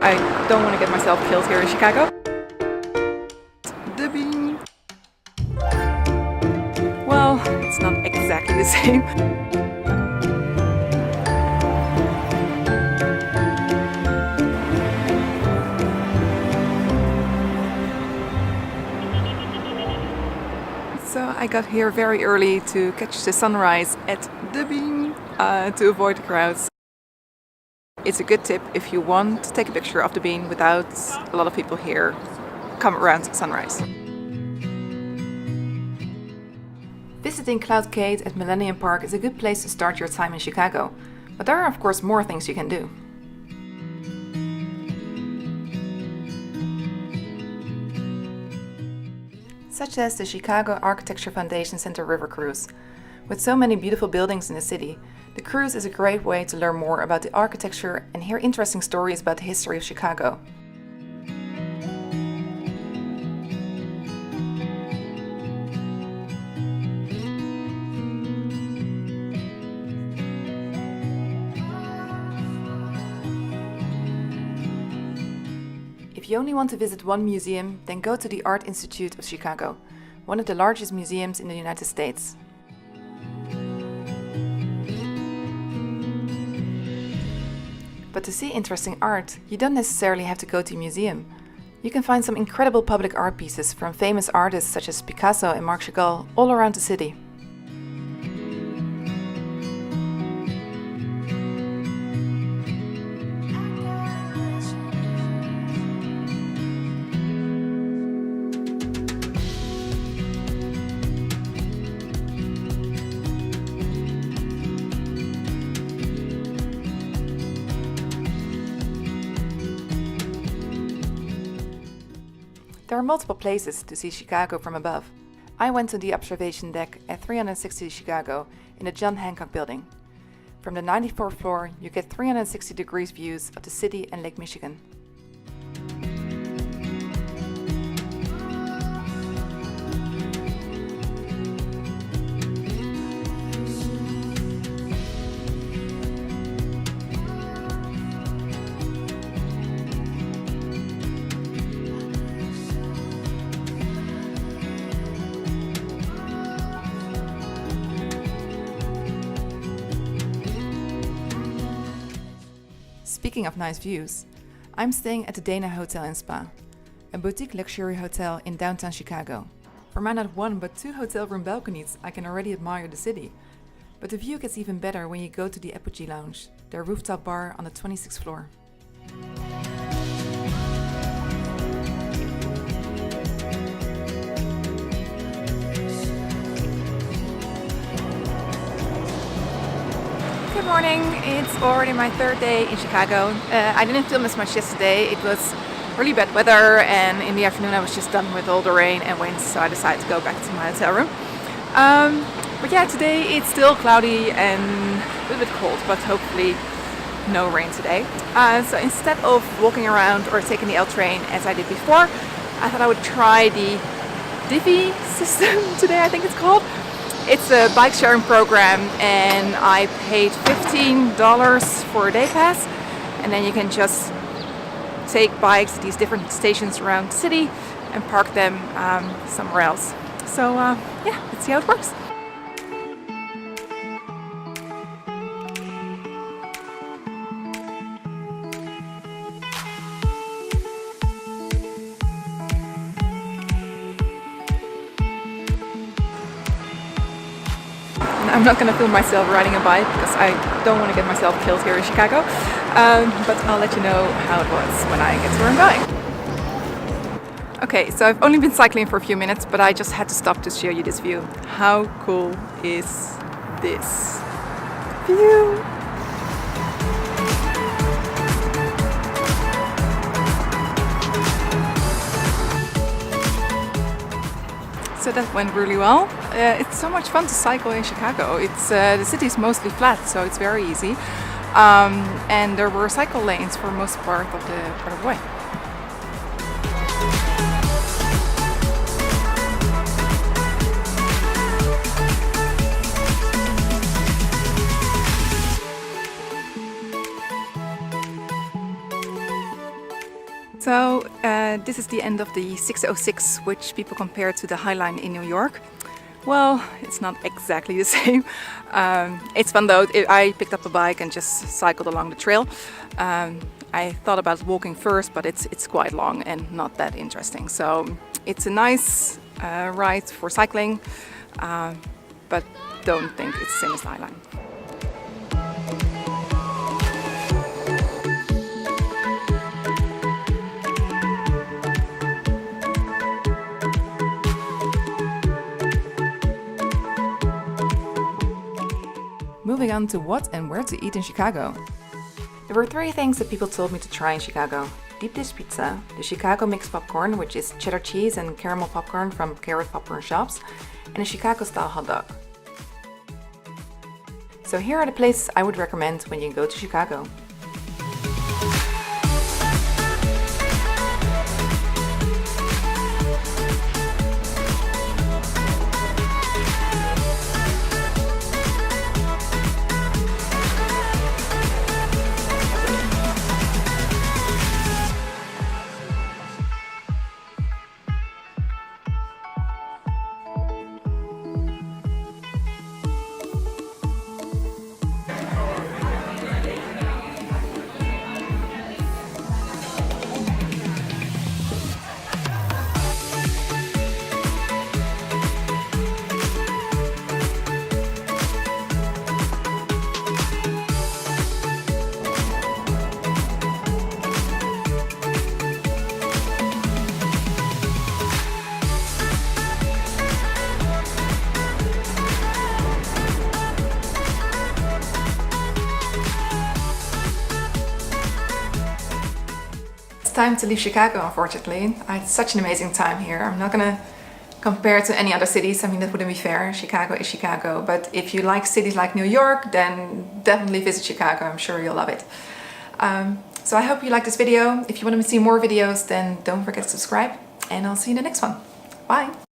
I don't want to get myself killed here in Chicago. Divvy. Well, it's not exactly the same. So I got here very early to catch the sunrise at Divvy to avoid the crowds. It's a good tip if you want to take a picture of the bean without a lot of people here. Come around sunrise. Visiting Cloud Gate at Millennium Park is a good place to start your time in Chicago, but there are of course more things you can do. Such as the Chicago Architecture Foundation Center River Cruise. With so many beautiful buildings in the city, the cruise is a great way to learn more about the architecture and hear interesting stories about the history of Chicago. If you only want to visit one museum, then go to the Art Institute of Chicago, one of the largest museums in the United States. But to see interesting art, you don't necessarily have to go to a museum. You can find some incredible public art pieces from famous artists such as Picasso and Marc Chagall all around the city. There are multiple places to see Chicago from above. I went to the observation deck at 360 Chicago in the John Hancock building. From the 94th floor, you get 360 degrees views of the city and Lake Michigan. Speaking of nice views, I'm staying at the Dana Hotel and Spa, a boutique luxury hotel in downtown Chicago. From my not one but two hotel room balconies, I can already admire the city. But the view gets even better when you go to the Apogee Lounge, their rooftop bar on the 26th floor. Good morning, it's already my third day in Chicago. I didn't film as much yesterday, it was really bad weather and in the afternoon I was just done with all the rain and wind, so I decided to go back to my hotel room. But yeah, today it's still cloudy and a little bit cold, but hopefully no rain today. So instead of walking around or taking the L train as I did before, I thought I would try the Divvy system today, I think it's called. It's a bike sharing program and I paid $15 for a day pass, and then you can just take bikes to these different stations around the city and park them somewhere else. So yeah, let's see how it works. I'm not going to film myself riding a bike because I don't want to get myself killed here in Chicago, but I'll let you know how it was when I get to where I'm going. Okay, so I've only been cycling for a few minutes, but I just had to stop to show you this view. How cool is this view? So that went really well. It's so much fun to cycle in Chicago. It's the city is mostly flat, so it's very easy. And there were cycle lanes for most part of the way. So this is the end of the 606, which people compare to the High Line in New York. Well, it's not exactly the same. It's fun though. I picked up a bike and just cycled along the trail. I thought about walking first, but it's quite long and not that interesting. So it's a nice ride for cycling, but don't think it's the same as the High Line. Moving on to what and where to eat in Chicago. There were 3 things that people told me to try in Chicago. Deep dish pizza, the Chicago mixed popcorn, which is cheddar cheese and caramel popcorn from Carrot Popcorn Shops, and a Chicago style hot dog. So here are the places I would recommend when you go to Chicago. It's time to leave Chicago, unfortunately. I had such an amazing time here. I'm not gonna compare it to any other cities. I mean, that wouldn't be fair. Chicago is Chicago. But if you like cities like New York, then definitely visit Chicago. I'm sure you'll love it. So I hope you like this video. If you want to see more videos, then don't forget to subscribe. And I'll see you in the next one. Bye!